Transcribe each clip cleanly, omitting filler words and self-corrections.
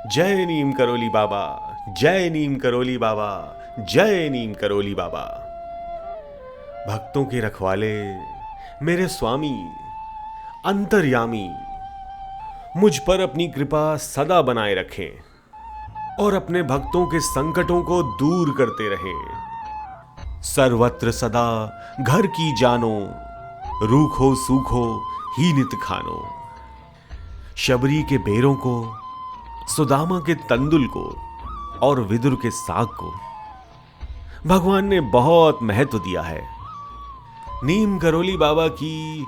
जय नीम करोली बाबा, जय नीम करोली बाबा, जय नीम करोली बाबा। भक्तों के रखवाले मेरे स्वामी अंतर्यामी मुझ पर अपनी कृपा सदा बनाए रखें और अपने भक्तों के संकटों को दूर करते रहें। सर्वत्र सदा घर की जानो, रूखो सूखो ही नित खानो। शबरी के बेरों को, सुदामा के तंदुल को और विदुर के साग को भगवान ने बहुत महत्व दिया है। नीम करोली बाबा की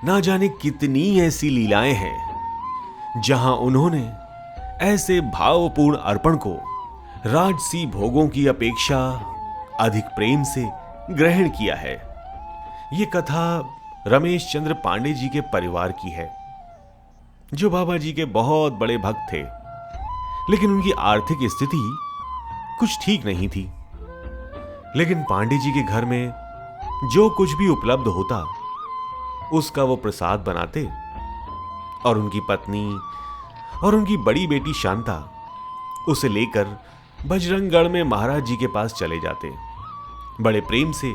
ना जाने कितनी ऐसी लीलाएं हैं जहां उन्होंने ऐसे भावपूर्ण अर्पण को राजसी भोगों की अपेक्षा अधिक प्रेम से ग्रहण किया है। ये कथा रमेश चंद्र पांडे जी के परिवार की है, जो बाबा जी के बहुत बड़े भक्त थे, लेकिन उनकी आर्थिक स्थिति कुछ ठीक नहीं थी। लेकिन पांडे जी के घर में जो कुछ भी उपलब्ध होता उसका वो प्रसाद बनाते और उनकी पत्नी और उनकी बड़ी बेटी शांता उसे लेकर बजरंगगढ़ में महाराज जी के पास चले जाते। बड़े प्रेम से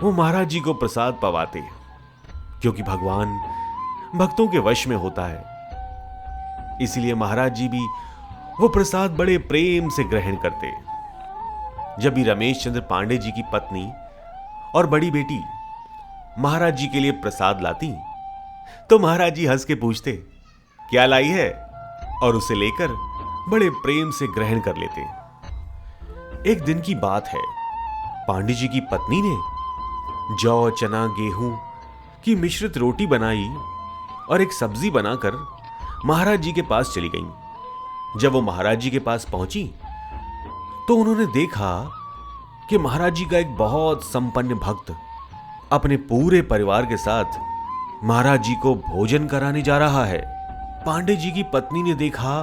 वो महाराज जी को प्रसाद पवाते, क्योंकि भगवान भक्तों के वश में होता है। इसीलिए महाराज जी भी वो प्रसाद बड़े प्रेम से ग्रहण करते। जब भी रमेश चंद्र पांडे जी की पत्नी और बड़ी बेटी महाराज जी के लिए प्रसाद लाती तो महाराज जी हंस के पूछते, क्या लाई है, और उसे लेकर बड़े प्रेम से ग्रहण कर लेते। एक दिन की बात है, पांडे जी की पत्नी ने जौ चना गेहूं की मिश्रित रोटी बनाई और एक सब्जी बनाकर महाराज जी के पास चली गईं। जब वो महाराज जी के पास पहुंची तो उन्होंने देखा कि महाराज जी का एक बहुत संपन्न भक्त अपने पूरे परिवार के साथ महाराज जी को भोजन कराने जा रहा है। पांडे जी की पत्नी ने देखा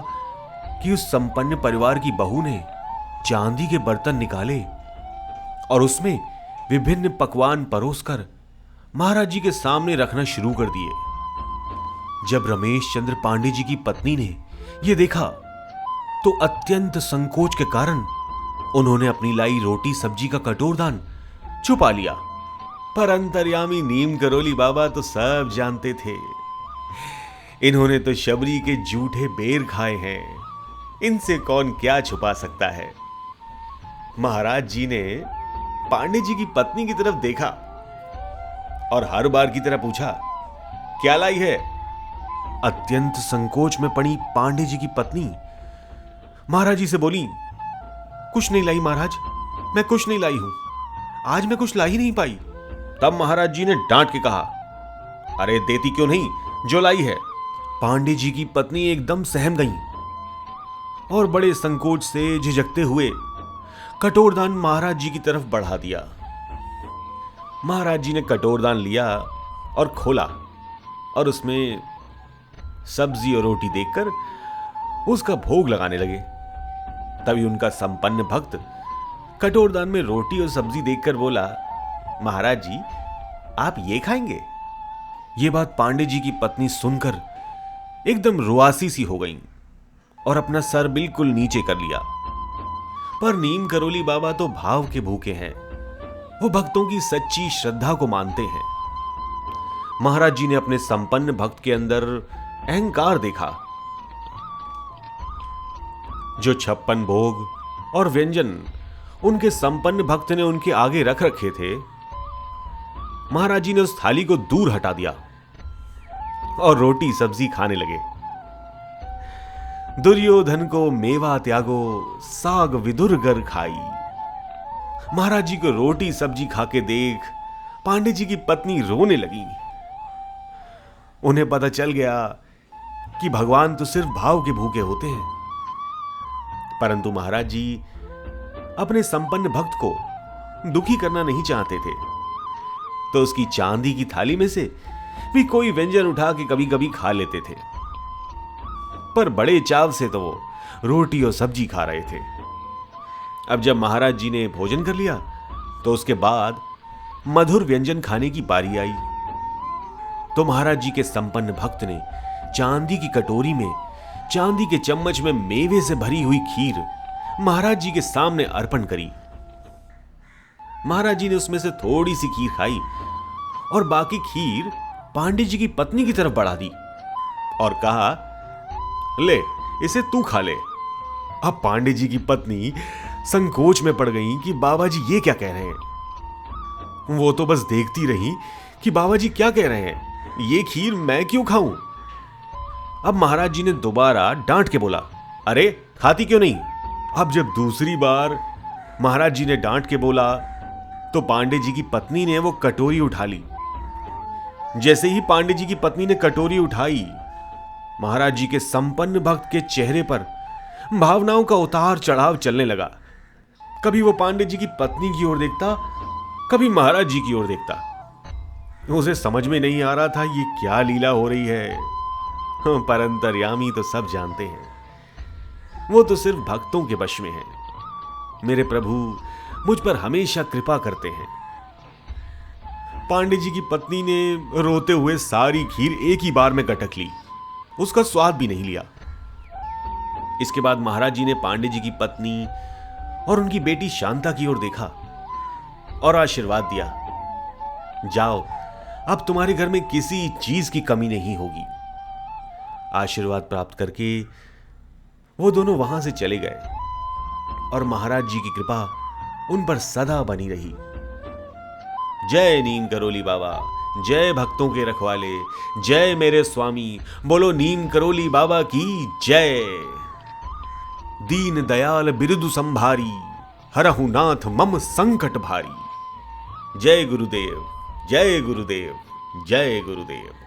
कि उस संपन्न परिवार की बहू ने चांदी के बर्तन निकाले और उसमें विभिन्न पकवान परोसकर महाराज जी के सामने रखना शुरू कर दिए। जब रमेश चंद्र पांडे जी की पत्नी ने यह देखा तो अत्यंत संकोच के कारण उन्होंने अपनी लाई रोटी सब्जी का कटोरदान छुपा लिया। पर अंतर्यामी नीम करोली बाबा तो सब जानते थे। इन्होंने तो शबरी के जूठे बेर खाए हैं, इनसे कौन क्या छुपा सकता है। महाराज जी ने पांडे जी की पत्नी की तरफ देखा और हर बार की तरह पूछा, क्या लाई है। अत्यंत संकोच में पड़ी पांडे जी की पत्नी महाराज जी से बोली, कुछ नहीं लाई महाराज, मैं कुछ नहीं लाई हूं, आज मैं कुछ ला ही नहीं पाई। तब महाराज जी ने डांट के कहा, अरे देती क्यों नहीं जो लाई है। पांडे जी की पत्नी एकदम सहम गई और बड़े संकोच से झिझकते हुए कटोरदान महाराज जी की तरफ बढ़ा दिया। महाराज जी ने कटोरदान लिया और खोला और उसमें सब्जी और रोटी देखकर उसका भोग लगाने लगे। तभी उनका संपन्न भक्त कटोरदान में रोटी और सब्जी देखकर बोला, महाराज जी आप ये खाएंगे। ये बात पांडे जी की पत्नी सुनकर एकदम रुआसी सी हो गई और अपना सर बिल्कुल नीचे कर लिया। पर नीम करोली बाबा तो भाव के भूखे हैं, वो भक्तों की सच्ची श्रद्धा को मानते हैं। महाराज जी ने अपने संपन्न भक्त के अंदर अहंकार देखा। जो 56 भोग और व्यंजन उनके संपन्न भक्त ने उनके आगे रख रखे थे, महाराज जी ने उस थाली को दूर हटा दिया और रोटी सब्जी खाने लगे। दुर्योधन को मेवा त्यागो, साग विदुर गर खाई। महाराज जी को रोटी सब्जी खाके देख पांडे जी की पत्नी रोने लगी। उन्हें पता चल गया कि भगवान तो सिर्फ भाव के भूखे होते हैं, परंतु महाराज जी अपने संपन्न भक्त को दुखी करना नहीं चाहते थे, तो उसकी चांदी की थाली में से भी कोई व्यंजन उठा के कभी कभी खा लेते थे। पर बड़े चाव से तो वो रोटी और सब्जी खा रहे थे। अब जब महाराज जी ने भोजन कर लिया तो उसके बाद मधुर व्यंजन खाने की बारी आई। तो महाराज जी के संपन्न भक्त ने चांदी की कटोरी में चांदी के चम्मच में मेवे से भरी हुई खीर महाराज जी के सामने अर्पण करी। महाराज जी ने उसमें से थोड़ी सी खीर खाई और बाकी खीर पांडे जी की पत्नी की तरफ बढ़ा दी और कहा, ले इसे तू खा ले। अब पांडे जी की पत्नी संकोच में पड़ गई कि बाबा जी ये क्या कह रहे हैं। वो तो बस देखती रही कि बाबा जी क्या कह रहे हैं, ये खीर मैं क्यों खाऊं। अब महाराज जी ने दोबारा डांट के बोला, अरे खाती क्यों नहीं। अब जब दूसरी बार महाराज जी ने डांट के बोला तो पांडे जी की पत्नी ने वो कटोरी उठा ली। जैसे ही पांडे जी की पत्नी ने कटोरी उठाई, महाराज जी के संपन्न भक्त के चेहरे पर भावनाओं का उतार चढ़ाव चलने लगा। कभी वो पांडे जी की पत्नी की ओर देखता, कभी महाराज जी की ओर देखता। उसे समझ में नहीं आ रहा था ये क्या लीला हो रही है, पर अंतर्यामी तो सब जानते हैं, वो तो सिर्फ भक्तों के वश में है। मेरे प्रभु मुझ पर हमेशा कृपा करते हैं। पांडे जी की पत्नी ने रोते हुए सारी खीर एक ही बार में गटक ली, उसका स्वाद भी नहीं लिया। इसके बाद महाराज जी ने पांडे जी की पत्नी और उनकी बेटी शांता की ओर देखा और आशीर्वाद दिया, जाओ अब तुम्हारे घर में किसी चीज की कमी नहीं होगी। आशीर्वाद प्राप्त करके वो दोनों वहां से चले गए और महाराज जी की कृपा उन पर सदा बनी रही। जय नीम करोली बाबा, जय भक्तों के रखवाले, जय मेरे स्वामी, बोलो नीम करोली बाबा की जय। दीन दयाल बिरुदु संभारी, हरहु नाथ मम संकट भारी। जय गुरुदेव, जय गुरुदेव, जय गुरुदेव।